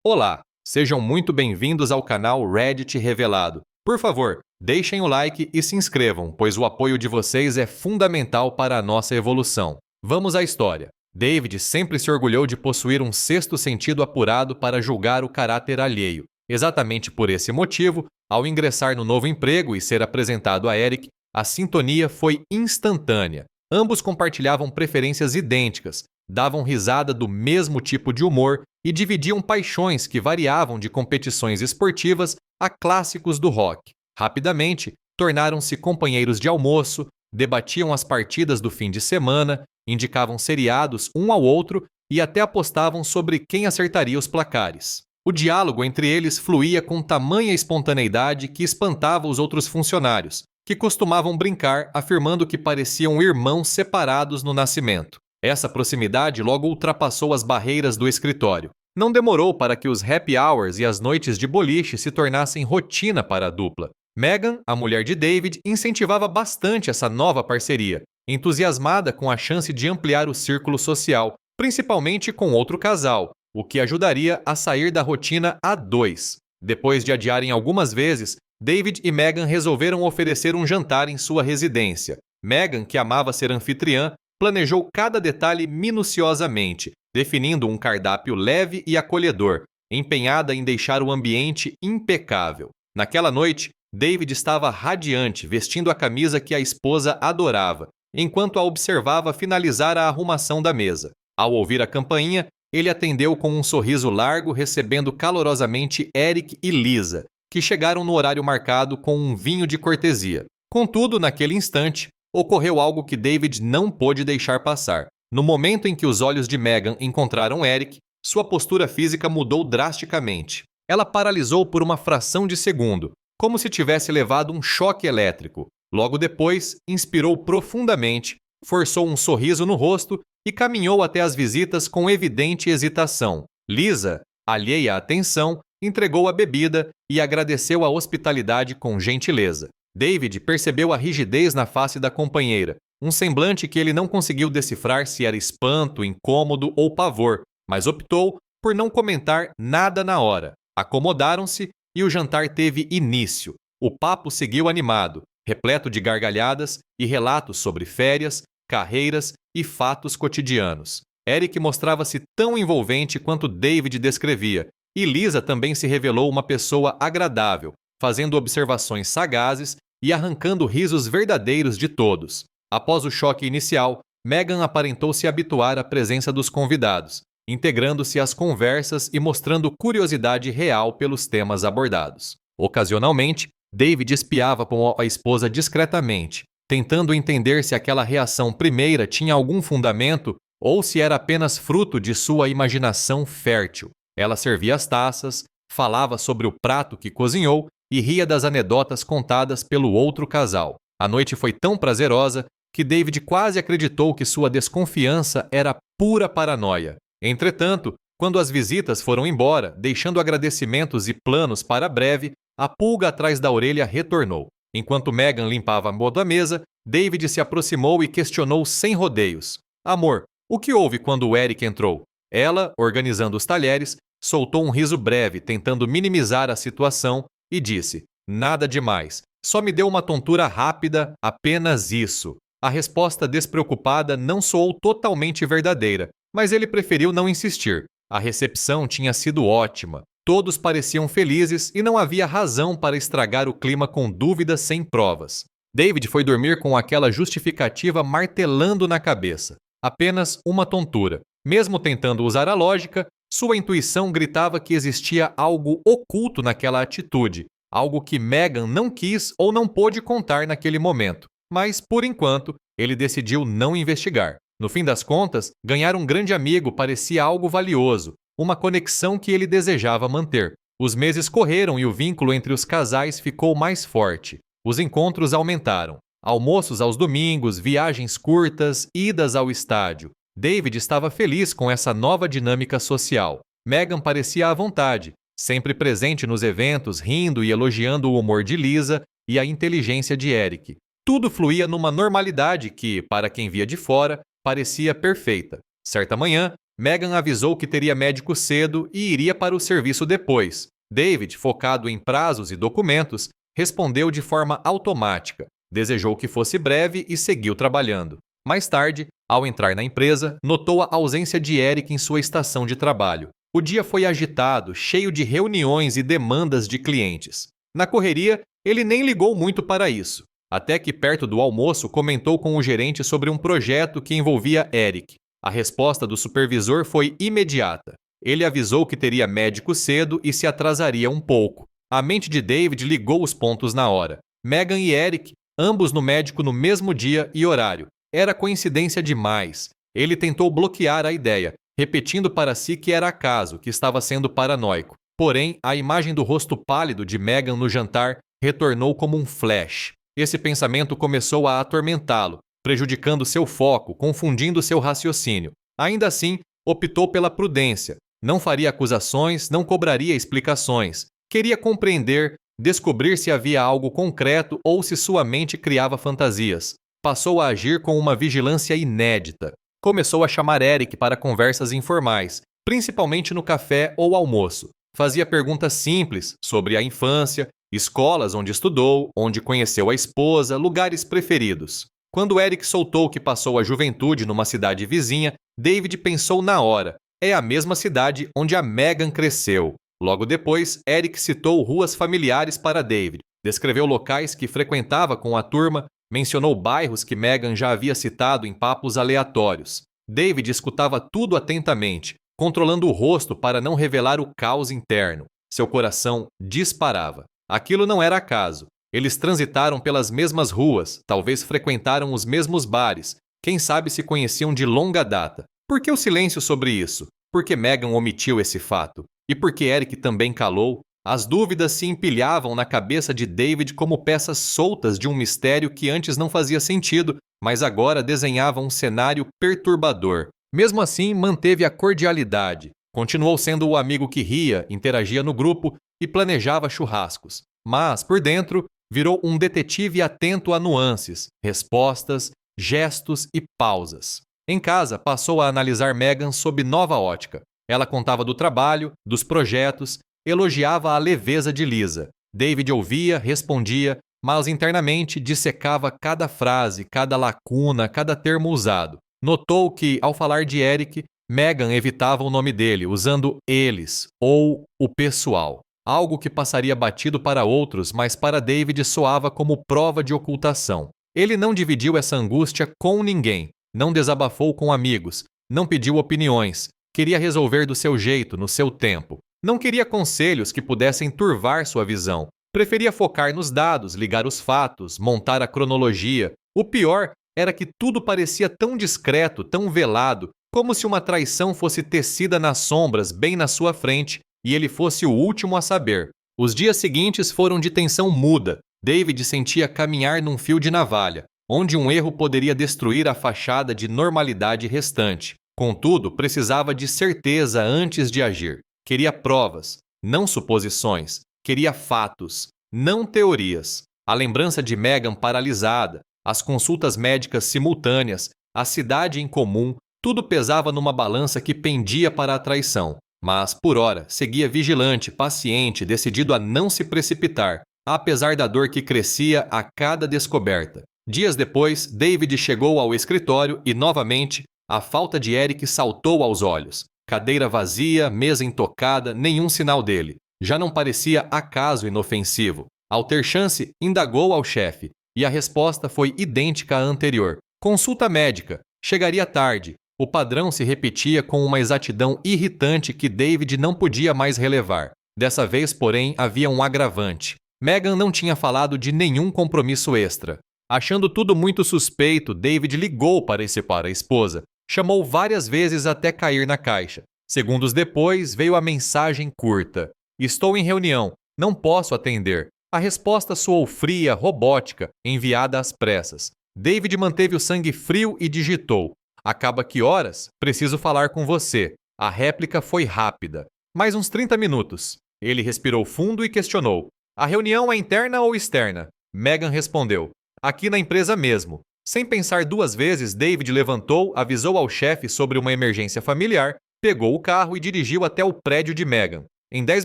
Olá, sejam muito bem-vindos ao canal Reddit Revelado. Por favor, deixem o like e se inscrevam, pois o apoio de vocês é fundamental para a nossa evolução. Vamos à história. David sempre se orgulhou de possuir um sexto sentido apurado para julgar o caráter alheio. Exatamente por esse motivo, ao ingressar no novo emprego e ser apresentado a Eric, a sintonia foi instantânea. Ambos compartilhavam preferências idênticas, davam risada do mesmo tipo de humor e dividiam paixões que variavam de competições esportivas a clássicos do rock. Rapidamente, tornaram-se companheiros de almoço, debatiam as partidas do fim de semana, indicavam seriados um ao outro e até apostavam sobre quem acertaria os placares. O diálogo entre eles fluía com tamanha espontaneidade que espantava os outros funcionários, que costumavam brincar afirmando que pareciam irmãos separados no nascimento. Essa proximidade logo ultrapassou as barreiras do escritório. Não demorou para que os happy hours e as noites de boliche se tornassem rotina para a dupla. Megan, a mulher de David, incentivava bastante essa nova parceria, entusiasmada com a chance de ampliar o círculo social, principalmente com outro casal, o que ajudaria a sair da rotina a dois. Depois de adiarem algumas vezes, David e Megan resolveram oferecer um jantar em sua residência. Megan, que amava ser anfitriã, planejou cada detalhe minuciosamente, definindo um cardápio leve e acolhedor, empenhada em deixar o ambiente impecável. Naquela noite, David estava radiante, vestindo a camisa que a esposa adorava, enquanto a observava finalizar a arrumação da mesa. Ao ouvir a campainha, ele atendeu com um sorriso largo, recebendo calorosamente Eric e Lisa, que chegaram no horário marcado com um vinho de cortesia. Contudo, naquele instante, ocorreu algo que David não pôde deixar passar. No momento em que os olhos de Megan encontraram Eric, sua postura física mudou drasticamente. Ela paralisou por uma fração de segundo, como se tivesse levado um choque elétrico. Logo depois, inspirou profundamente, forçou um sorriso no rosto e caminhou até as visitas com evidente hesitação. Lisa, alheia à tensão, entregou a bebida e agradeceu a hospitalidade com gentileza. David percebeu a rigidez na face da companheira, um semblante que ele não conseguiu decifrar se era espanto, incômodo ou pavor, mas optou por não comentar nada na hora. Acomodaram-se e o jantar teve início. O papo seguiu animado, repleto de gargalhadas e relatos sobre férias, carreiras e fatos cotidianos. Eric mostrava-se tão envolvente quanto David descrevia, e Lisa também se revelou uma pessoa agradável, fazendo observações sagazes e arrancando risos verdadeiros de todos. Após o choque inicial, Megan aparentou se habituar à presença dos convidados, integrando-se às conversas e mostrando curiosidade real pelos temas abordados. Ocasionalmente, David espiava por a esposa discretamente, tentando entender se aquela reação primeira tinha algum fundamento ou se era apenas fruto de sua imaginação fértil. Ela servia as taças, falava sobre o prato que cozinhou e ria das anedotas contadas pelo outro casal. A noite foi tão prazerosa que David quase acreditou que sua desconfiança era pura paranoia. Entretanto, quando as visitas foram embora, deixando agradecimentos e planos para breve, a pulga atrás da orelha retornou. Enquanto Megan limpava a boa da mesa, David se aproximou e questionou sem rodeios. Amor, o que houve quando o Eric entrou? Ela, organizando os talheres, soltou um riso breve, tentando minimizar a situação, e disse: nada demais, só me deu uma tontura rápida, apenas isso. A resposta despreocupada não soou totalmente verdadeira, mas ele preferiu não insistir. A recepção tinha sido ótima. Todos pareciam felizes e não havia razão para estragar o clima com dúvidas sem provas. David foi dormir com aquela justificativa martelando na cabeça. Apenas uma tontura. Mesmo tentando usar a lógica, sua intuição gritava que existia algo oculto naquela atitude, algo que Megan não quis ou não pôde contar naquele momento. Mas, por enquanto, ele decidiu não investigar. No fim das contas, ganhar um grande amigo parecia algo valioso, uma conexão que ele desejava manter. Os meses correram e o vínculo entre os casais ficou mais forte. Os encontros aumentaram. Almoços aos domingos, viagens curtas, idas ao estádio. David estava feliz com essa nova dinâmica social. Megan parecia à vontade, sempre presente nos eventos, rindo e elogiando o humor de Lisa e a inteligência de Eric. Tudo fluía numa normalidade que, para quem via de fora, parecia perfeita. Certa manhã, Megan avisou que teria médico cedo e iria para o serviço depois. David, focado em prazos e documentos, respondeu de forma automática, desejou que fosse breve e seguiu trabalhando. Mais tarde, ao entrar na empresa, notou a ausência de Eric em sua estação de trabalho. O dia foi agitado, cheio de reuniões e demandas de clientes. Na correria, ele nem ligou muito para isso, até que perto do almoço comentou com o gerente sobre um projeto que envolvia Eric. A resposta do supervisor foi imediata. Ele avisou que teria médico cedo e se atrasaria um pouco. A mente de David ligou os pontos na hora. Megan e Eric, ambos no médico no mesmo dia e horário. Era coincidência demais. Ele tentou bloquear a ideia, repetindo para si que era acaso, que estava sendo paranoico. Porém, a imagem do rosto pálido de Megan no jantar retornou como um flash. Esse pensamento começou a atormentá-lo, prejudicando seu foco, confundindo seu raciocínio. Ainda assim, optou pela prudência. Não faria acusações, não cobraria explicações. Queria compreender, descobrir se havia algo concreto ou se sua mente criava fantasias. Passou a agir com uma vigilância inédita. Começou a chamar Eric para conversas informais, principalmente no café ou almoço. Fazia perguntas simples sobre a infância, escolas onde estudou, onde conheceu a esposa, lugares preferidos. Quando Eric soltou que passou a juventude numa cidade vizinha, David pensou na hora. É a mesma cidade onde a Megan cresceu. Logo depois, Eric citou ruas familiares para David, descreveu locais que frequentava com a turma, mencionou bairros que Megan já havia citado em papos aleatórios. David escutava tudo atentamente, controlando o rosto para não revelar o caos interno. Seu coração disparava. Aquilo não era acaso. Eles transitaram pelas mesmas ruas, talvez frequentaram os mesmos bares, quem sabe se conheciam de longa data. Por que o silêncio sobre isso? Por que Megan omitiu esse fato? E por que Eric também calou? As dúvidas se empilhavam na cabeça de David como peças soltas de um mistério que antes não fazia sentido, mas agora desenhava um cenário perturbador. Mesmo assim, manteve a cordialidade. Continuou sendo o amigo que ria, interagia no grupo e planejava churrascos. Mas, por dentro, virou um detetive atento a nuances, respostas, gestos e pausas. Em casa, passou a analisar Megan sob nova ótica. Ela contava do trabalho, dos projetos, elogiava a leveza de Lisa. David ouvia, respondia, mas internamente dissecava cada frase, cada lacuna, cada termo usado. Notou que, ao falar de Eric, Megan evitava o nome dele, usando eles ou o pessoal. Algo que passaria batido para outros, mas para David soava como prova de ocultação. Ele não dividiu essa angústia com ninguém, não desabafou com amigos, não pediu opiniões, queria resolver do seu jeito, no seu tempo. Não queria conselhos que pudessem turvar sua visão. Preferia focar nos dados, ligar os fatos, montar a cronologia. O pior era que tudo parecia tão discreto, tão velado, como se uma traição fosse tecida nas sombras, bem na sua frente, e ele fosse o último a saber. Os dias seguintes foram de tensão muda. David sentia caminhar num fio de navalha, onde um erro poderia destruir a fachada de normalidade restante. Contudo, precisava de certeza antes de agir. Queria provas, não suposições. Queria fatos, não teorias. A lembrança de Megan paralisada, as consultas médicas simultâneas, a cidade em comum, tudo pesava numa balança que pendia para a traição. Mas, por ora, seguia vigilante, paciente, decidido a não se precipitar, apesar da dor que crescia a cada descoberta. Dias depois, David chegou ao escritório e, novamente, a falta de Eric saltou aos olhos. Cadeira vazia, mesa intocada, nenhum sinal dele. Já não parecia acaso inofensivo. Ao ter chance, indagou ao chefe, e a resposta foi idêntica à anterior. Consulta médica. Chegaria tarde. O padrão se repetia com uma exatidão irritante que David não podia mais relevar. Dessa vez, porém, havia um agravante. Megan não tinha falado de nenhum compromisso extra. Achando tudo muito suspeito, David ligou para a esposa. Chamou várias vezes até cair na caixa. Segundos depois, veio a mensagem curta. Estou em reunião, não posso atender. A resposta soou fria, robótica, enviada às pressas. David manteve o sangue frio e digitou. Acaba que horas? Preciso falar com você. A réplica foi rápida. Mais uns 30 minutos. Ele respirou fundo e questionou. A reunião é interna ou externa? Megan respondeu. Aqui na empresa mesmo. Sem pensar duas vezes, David levantou, avisou ao chefe sobre uma emergência familiar Pegou o carro e dirigiu até o prédio de Megan. Em 10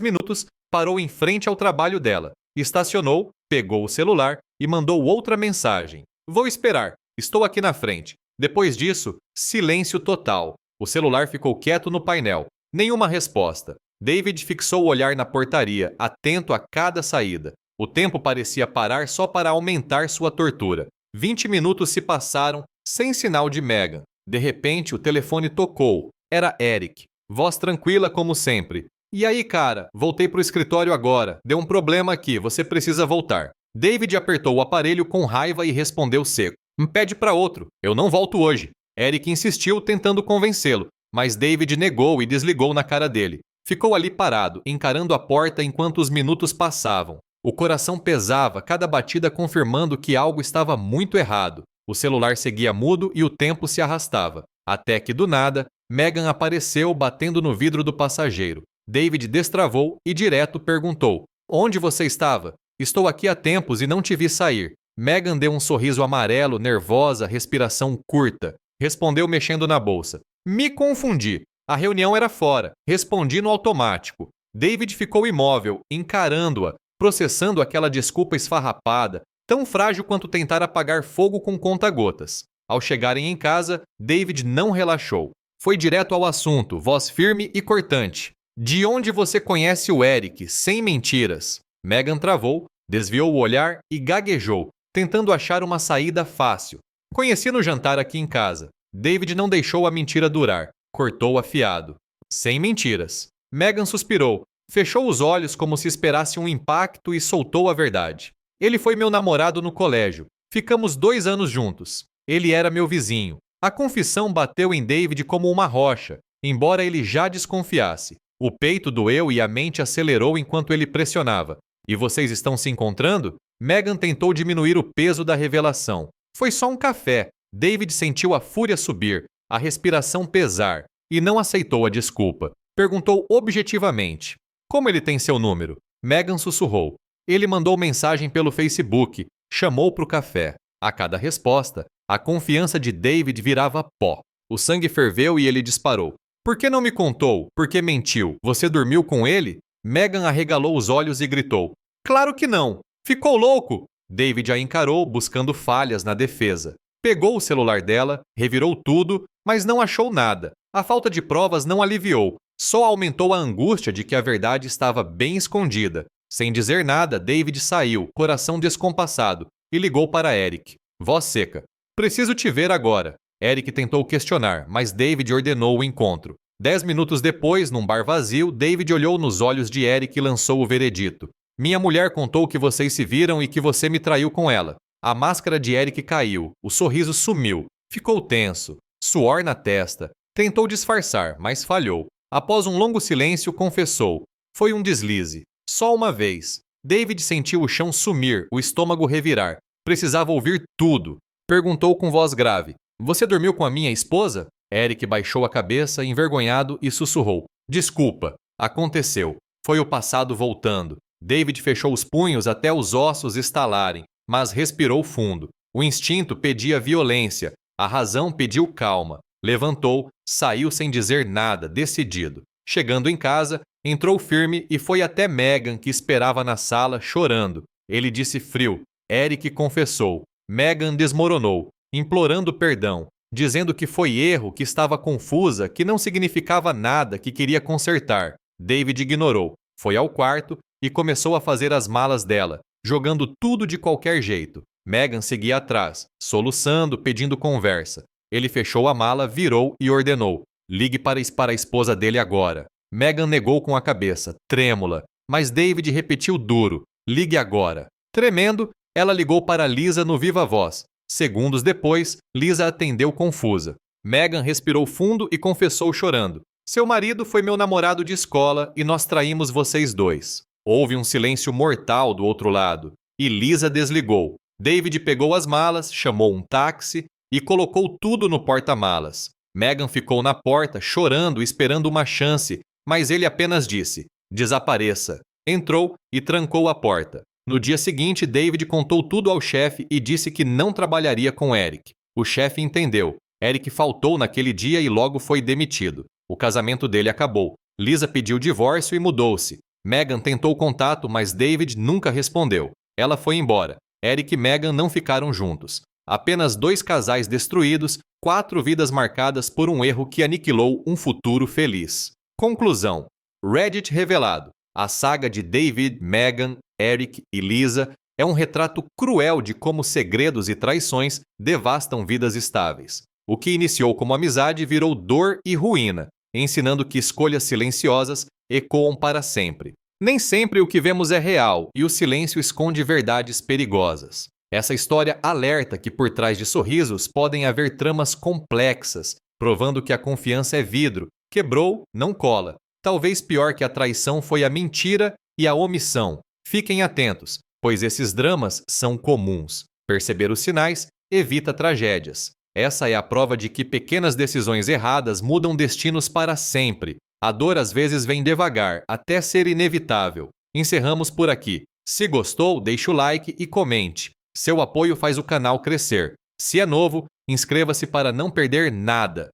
minutos, parou em frente ao trabalho dela. Estacionou, pegou o celular e mandou outra mensagem. Vou esperar, estou aqui na frente. Depois disso, silêncio total. O celular ficou quieto no painel. Nenhuma resposta. David fixou o olhar na portaria, atento a cada saída. O tempo parecia parar só para aumentar sua tortura. 20 minutos se passaram, sem sinal de Megan. De repente, o telefone tocou. Era Eric. Voz tranquila como sempre. E aí, cara? Voltei pro escritório agora. Deu um problema aqui, você precisa voltar. David apertou o aparelho com raiva e respondeu seco. Pede para outro. Eu não volto hoje. Eric insistiu, tentando convencê-lo, mas David negou e desligou na cara dele. Ficou ali parado, encarando a porta enquanto os minutos passavam. O coração pesava, cada batida confirmando que algo estava muito errado. O celular seguia mudo e o tempo se arrastava. Até que, do nada, Megan apareceu batendo no vidro do passageiro. David destravou e direto perguntou: Onde você estava? Estou aqui há tempos e não te vi sair. Megan deu um sorriso amarelo, nervosa, respiração curta. Respondeu mexendo na bolsa. Me confundi. A reunião era fora. Respondi no automático. David ficou imóvel, encarando-a, processando aquela desculpa esfarrapada, tão frágil quanto tentar apagar fogo com conta-gotas. Ao chegarem em casa, David não relaxou. Foi direto ao assunto, voz firme e cortante. De onde você conhece o Eric, sem mentiras? Megan travou, desviou o olhar e gaguejou, tentando achar uma saída fácil. Conheci no jantar aqui em casa. David não deixou a mentira durar. Cortou afiado. Sem mentiras. Megan suspirou, fechou os olhos como se esperasse um impacto e soltou a verdade. Ele foi meu namorado no colégio. Ficamos 2 anos juntos. Ele era meu vizinho. A confissão bateu em David como uma rocha, embora ele já desconfiasse. O peito doeu e a mente acelerou enquanto ele pressionava. E vocês estão se encontrando? Megan tentou diminuir o peso da revelação. Foi só um café. David sentiu a fúria subir, a respiração pesar, e não aceitou a desculpa. Perguntou objetivamente. Como ele tem seu número? Megan sussurrou. Ele mandou mensagem pelo Facebook, chamou para o café. A cada resposta, a confiança de David virava pó. O sangue ferveu e ele disparou. Por que não me contou? Por que mentiu? Você dormiu com ele? Megan arregalou os olhos e gritou. Claro que não! Ficou louco! David a encarou, buscando falhas na defesa. Pegou o celular dela, revirou tudo, mas não achou nada. A falta de provas não aliviou, só aumentou a angústia de que a verdade estava bem escondida. Sem dizer nada, David saiu, coração descompassado, e ligou para Eric. Voz seca. Preciso te ver agora. Eric tentou questionar, mas David ordenou o encontro. 10 minutos depois, num bar vazio, David olhou nos olhos de Eric e lançou o veredito. Minha mulher contou que vocês se viram e que você me traiu com ela. A máscara de Eric caiu, o sorriso sumiu. Ficou tenso, suor na testa. Tentou disfarçar, mas falhou. Após um longo silêncio, confessou. Foi um deslize. Só uma vez. David sentiu o chão sumir, o estômago revirar. Precisava ouvir tudo. Perguntou com voz grave. Você dormiu com a minha esposa? Eric baixou a cabeça, envergonhado, e sussurrou. Desculpa. Aconteceu. Foi o passado voltando. David fechou os punhos até os ossos estalarem, mas respirou fundo. O instinto pedia violência. A razão pediu calma. Levantou, saiu sem dizer nada, decidido. Chegando em casa, entrou firme e foi até Megan, que esperava na sala, chorando. Ele disse frio. Eric confessou. Megan desmoronou, implorando perdão, dizendo que foi erro, que estava confusa, que não significava nada, que queria consertar. David ignorou, foi ao quarto e começou a fazer as malas dela, jogando tudo de qualquer jeito. Megan seguia atrás, soluçando, pedindo conversa. Ele fechou a mala, virou e ordenou. Ligue para a esposa dele agora. Megan negou com a cabeça, trêmula, mas David repetiu duro. Ligue agora. Tremendo, ela ligou para Lisa no viva voz. Segundos depois, Lisa atendeu confusa. Megan respirou fundo e confessou chorando. Seu marido foi meu namorado de escola e nós traímos vocês dois. Houve um silêncio mortal do outro lado. E Lisa desligou. David pegou as malas, chamou um táxi e colocou tudo no porta-malas. Megan ficou na porta, chorando, esperando uma chance, mas ele apenas disse, desapareça. Entrou e trancou a porta. No dia seguinte, David contou tudo ao chefe e disse que não trabalharia com Eric. O chefe entendeu. Eric faltou naquele dia e logo foi demitido. O casamento dele acabou. Lisa pediu divórcio e mudou-se. Megan tentou contato, mas David nunca respondeu. Ela foi embora. Eric e Megan não ficaram juntos. Apenas 2 casais destruídos, 4 vidas marcadas por um erro que aniquilou um futuro feliz. Conclusão: Reddit revelado. A saga de David, Megan, Eric e Lisa é um retrato cruel de como segredos e traições devastam vidas estáveis. O que iniciou como amizade virou dor e ruína, ensinando que escolhas silenciosas ecoam para sempre. Nem sempre o que vemos é real e o silêncio esconde verdades perigosas. Essa história alerta que por trás de sorrisos podem haver tramas complexas, provando que a confiança é vidro, quebrou, não cola. Talvez pior que a traição foi a mentira e a omissão. Fiquem atentos, pois esses dramas são comuns. Perceber os sinais evita tragédias. Essa é a prova de que pequenas decisões erradas mudam destinos para sempre. A dor às vezes vem devagar, até ser inevitável. Encerramos por aqui. Se gostou, deixe o like e comente. Seu apoio faz o canal crescer. Se é novo, inscreva-se para não perder nada.